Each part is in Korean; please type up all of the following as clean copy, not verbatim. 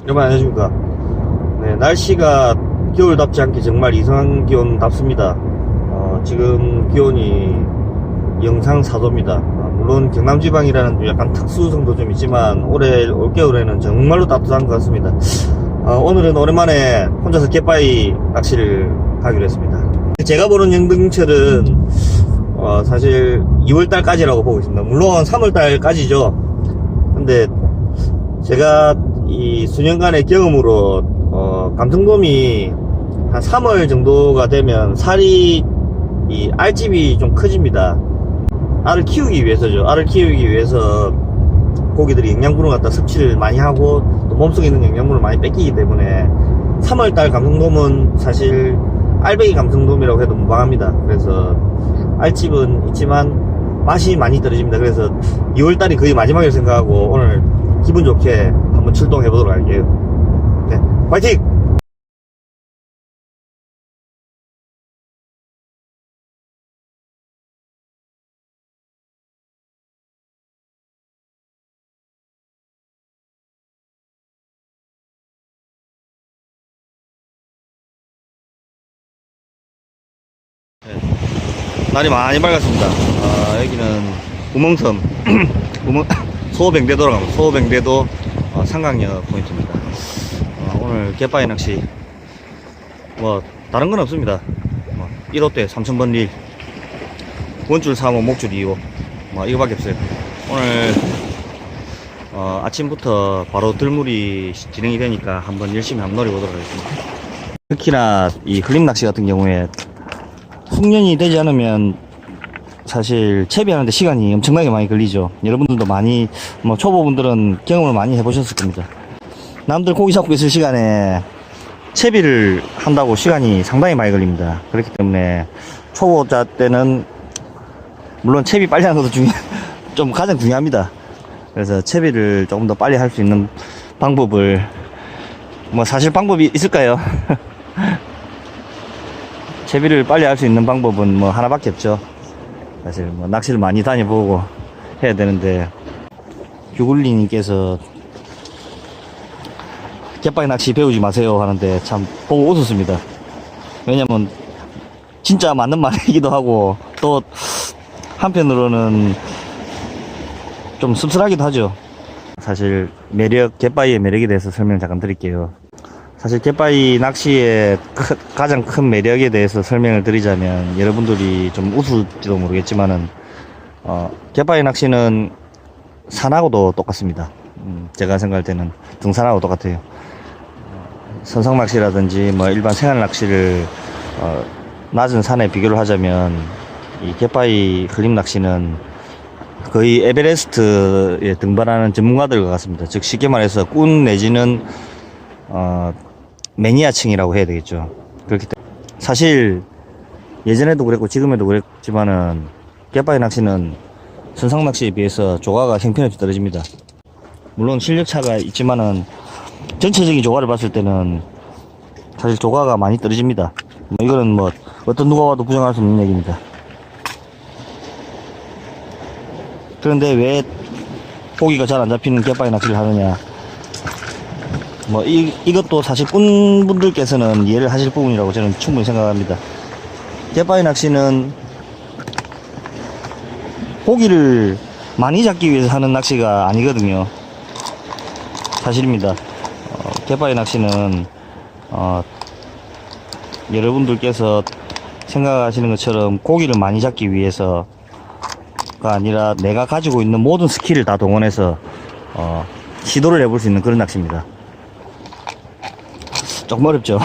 여러분 안녕하십니까. 네, 날씨가 겨울답지 않게 정말 이상한 기온답습니다. 지금 기온이 영상 4도입니다. 물론 경남지방이라는 약간 특수성도 좀 있지만 올겨울에는 정말로 따뜻한 것 같습니다. 오늘은 오랜만에 혼자서 갯바위 낚시를 가기로 했습니다. 제가 보는 영등철은 사실 2월달까지라고 보고 있습니다. 물론 3월달까지죠. 근데 제가 이 수년간의 경험으로 감성돔이 한 3월 정도가 되면 살이 이 알집이 좀 커집니다. 알을 키우기 위해서죠. 알을 키우기 위해서 고기들이 영양분을 갖다 섭취를 많이 하고 또 몸속에 있는 영양분을 많이 뺏기기 때문에 3월달 감성돔은 사실 알배기 감성돔이라고 해도 무방합니다. 그래서 알집은 있지만 맛이 많이 떨어집니다. 그래서 2월달이 거의 마지막이라고 생각하고 오늘 기분 좋게 한번 출동해 보도록 할게요. 네, 화이팅! 네, 날이 많이 밝았습니다. 여기는 우멍섬 소호뱅대도라고 합니다. 소호뱅대도 상강역 포인트입니다. 오늘 갯바위 낚시 뭐 다른 건 없습니다. 1호대 3000번 릴, 원줄 3호, 목줄 2호 뭐 이거밖에 없어요. 오늘 아침부터 바로 들물이 진행이 되니까 한번 열심히 한번 노려보도록 하겠습니다. 특히나 이 흘림 낚시 같은 경우에 숙련이 되지 않으면 사실 채비하는데 시간이 엄청나게 많이 걸리죠. 여러분들도 많이 초보분들은 경험을 많이 해보셨을 겁니다. 남들 고기 잡고 있을 시간에 채비를 한다고 시간이 상당히 많이 걸립니다. 그렇기 때문에 초보자 때는 물론 채비 빨리 하는 것도 좀 가장 중요합니다. 그래서 채비를 조금 더 빨리 할 수 있는 방법을 사실 방법이 있을까요? 채비를 빨리 할 수 있는 방법은 하나밖에 없죠. 사실 낚시를 많이 다녀보고 해야 되는데, 규굴리님께서 갯바위 낚시 배우지 마세요 하는데 참 보고 웃었습니다. 왜냐면 진짜 맞는 말이기도 하고 또 한편으로는 좀 씁쓸하기도 하죠. 사실 갯바위의 매력에 대해서 설명 잠깐 드릴게요. 사실 갯바위 낚시의 가장 큰 매력에 대해서 설명을 드리자면 여러분들이 좀 웃을지도 모르겠지만은 갯바위 낚시는 산하고도 똑같습니다. 제가 생각할 때는 등산하고 똑같아요. 선상 낚시라든지 일반 생활 낚시를 낮은 산에 비교를 하자면 이 갯바위 흘림 낚시는 거의 에베레스트에 등반하는 전문가들과 같습니다. 즉 쉽게 말해서 꾼 내지는 매니아층이라고 해야 되겠죠. 그렇기 때문에 사실 예전에도 그랬고 지금에도 그랬지만은 갯바위 낚시는 선상 낚시에 비해서 조과가 형편없이 떨어집니다. 물론 실력차가 있지만은 전체적인 조과를 봤을 때는 사실 조과가 많이 떨어집니다. 이거는 어떤 누가 와도 부정할 수 없는 얘기입니다. 그런데 왜 고기가 잘 안 잡히는 갯바위 낚시를 하느냐? 이것도 사실 꾼분들께서는 이해를 하실 부분이라고 저는 충분히 생각합니다. 갯바위 낚시는 고기를 많이 잡기 위해서 하는 낚시가 아니거든요. 사실입니다. 갯바위 낚시는 여러분들께서 생각하시는 것처럼 고기를 많이 잡기 위해서가 아니라 내가 가지고 있는 모든 스킬을 다 동원해서 시도를 해볼 수 있는 그런 낚시입니다. 조금 어렵죠.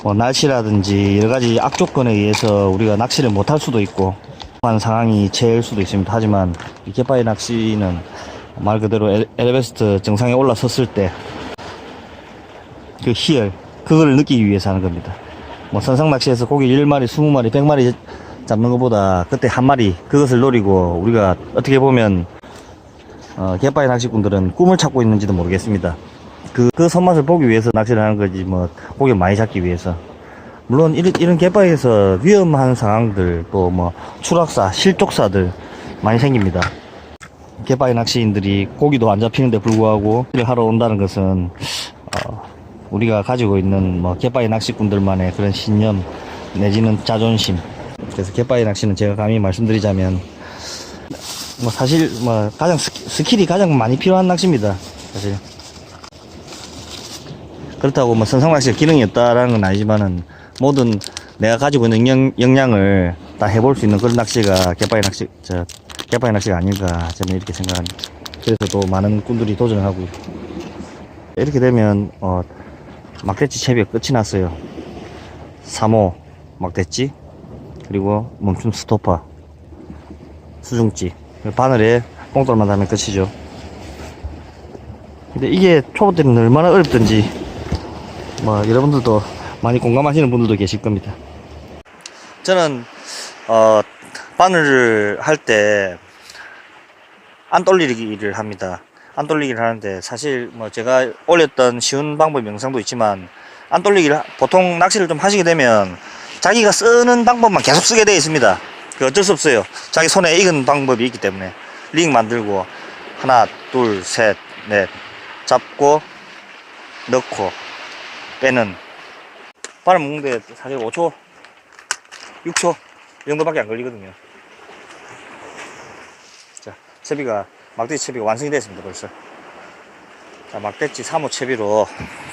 날씨라든지 여러가지 악조건에 의해서 우리가 낚시를 못할 수도 있고 한 상황이 처할 수도 있습니다. 하지만 이 갯바위 낚시는 말 그대로 에베레스트 정상에 올라섰을 때 그 희열, 그걸 느끼기 위해서 하는 겁니다. 선상 낚시에서 고기 10마리, 20마리, 100마리 잡는 것보다 그때 한 마리, 그것을 노리고 우리가 어떻게 보면 갯바위 낚시꾼들은 꿈을 찾고 있는지도 모르겠습니다. 그 손맛을 보기 위해서 낚시를 하는 거지 고기를 많이 잡기 위해서. 물론 이런 갯바위에서 위험한 상황들 또 추락사, 실족사들 많이 생깁니다. 갯바위 낚시인들이 고기도 안 잡히는데 불구하고 일을 하러 온다는 것은 우리가 가지고 있는 뭐 갯바위 낚시꾼들만의 그런 신념 내지는 자존심. 그래서 갯바위 낚시는 제가 감히 말씀드리자면 뭐 사실 뭐 가장 스킬이 가장 많이 필요한 낚시입니다. 사실 그렇다고 뭐 선상 낚시가 기능이 없다라는 건 아니지만은 모든 내가 가지고 있는 역량을 다 해볼 수 있는 그런 낚시가 갯바위 낚시가 아닐까 저는 이렇게 생각합니다. 그래서 또 많은 꾼들이 도전을 하고 이렇게 되면 막대치 채비가 끝이 났어요. 3호 막대치 그리고 멈춤 스토퍼 수중찌 바늘에 뽕돌만 달면 끝이죠. 근데 이게 초보 때는 얼마나 어렵던지 뭐 여러분들도 많이 공감하시는 분들도 계실 겁니다. 저는 바늘을 할 때 안 돌리기를 합니다. 안 돌리기를 하는데 사실 뭐 제가 올렸던 쉬운 방법 영상도 있지만 안 돌리기를 보통 낚시를 좀 하시게 되면 자기가 쓰는 방법만 계속 쓰게 되어 있습니다. 그 어쩔 수 없어요. 자기 손에 익은 방법이 있기 때문에 링 만들고 하나 둘 셋 넷 잡고 넣고 빼는 바늘 묶는데 사실 5초 6초 이 정도밖에 안 걸리거든요. 자, 막대치 채비가 완성이 됐습니다. 벌써. 자, 막대치 3호 채비로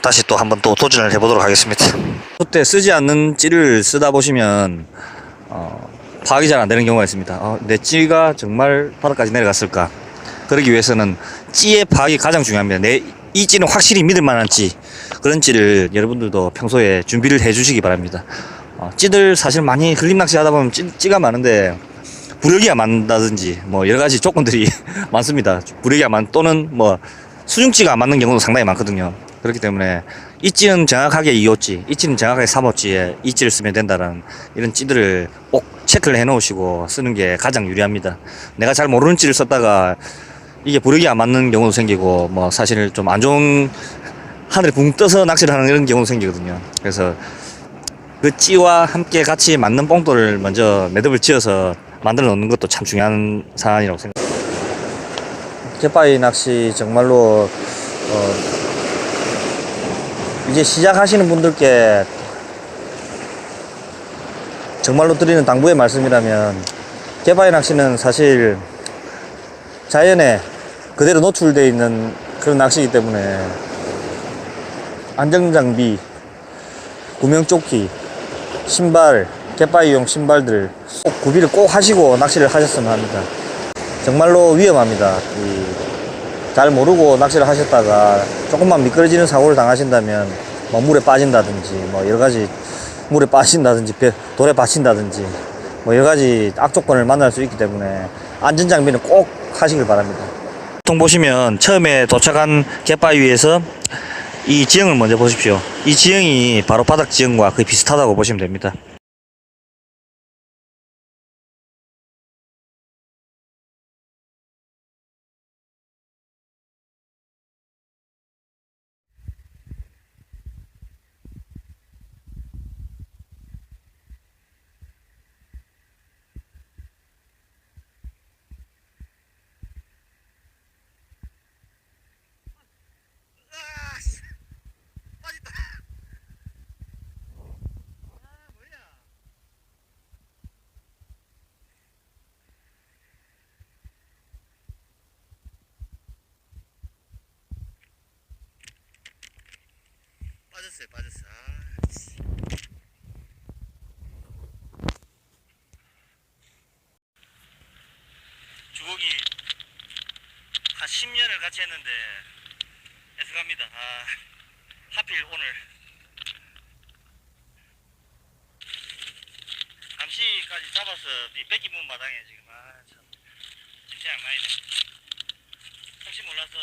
다시 또 한번 또 도전을 해보도록 하겠습니다. 그때 쓰지 않는 찌를 쓰다 보시면 파악이 잘 안 되는 경우가 있습니다. 내 찌가 정말 바닥까지 내려갔을까? 그러기 위해서는 찌의 파악이 가장 중요합니다. 이 찌는 확실히 믿을 만한 찌, 그런 찌를 여러분들도 평소에 준비를 해 주시기 바랍니다. 찌들 사실 많이 걸림 낚시 하다 보면 찌가 많은데 부르기가 많다든지 뭐 여러 가지 조건들이 많습니다. 부르기가 또는 뭐 수중찌가 안 맞는 경우도 상당히 많거든요. 그렇기 때문에 이 찌는 정확하게 2호찌, 이 찌는 정확하게 3호찌에 이 찌를 쓰면 된다는 이런 찌들을 꼭 체크를 해 놓으시고 쓰는 게 가장 유리합니다. 내가 잘 모르는 찌를 썼다가 이게 부르기 안 맞는 경우도 생기고 뭐 사실 좀 안 좋은 하늘에 붕 떠서 낚시를 하는 이런 경우도 생기거든요. 그래서 그 찌와 함께 같이 맞는 뽕돌을 먼저 매듭을 지어서 만들어 놓는 것도 참 중요한 사안이라고 생각합니다. 갯바위 낚시 정말로 이제 시작하시는 분들께 정말로 드리는 당부의 말씀이라면 갯바위 낚시는 사실 자연에 그대로 노출되어 있는 그런 낚시이기 때문에 안전장비, 구명조끼, 신발, 갯바위용 신발들 꼭 구비를 꼭 하시고 낚시를 하셨으면 합니다. 정말로 위험합니다. 잘 모르고 낚시를 하셨다가 조금만 미끄러지는 사고를 당하신다면 뭐 물에 빠진다든지 뭐 여러가지 물에 빠진다든지 돌에 받친다든지 뭐 여러가지 악조건을 만날 수 있기 때문에 안전장비는 꼭 하시길 바랍니다. 보통 보시면 처음에 도착한 갯바위 위에서 이 지형을 먼저 보십시오. 이 지형이 바로 바닥 지형과 거의 비슷하다고 보시면 됩니다. 빠졌어. 주걱이 한 10년을 같이 했는데 애석합니다. 하필 오늘 감시까지 잡아서 뺏기문 마당에 지금 참 진짜 양반이네. 혹시 몰라서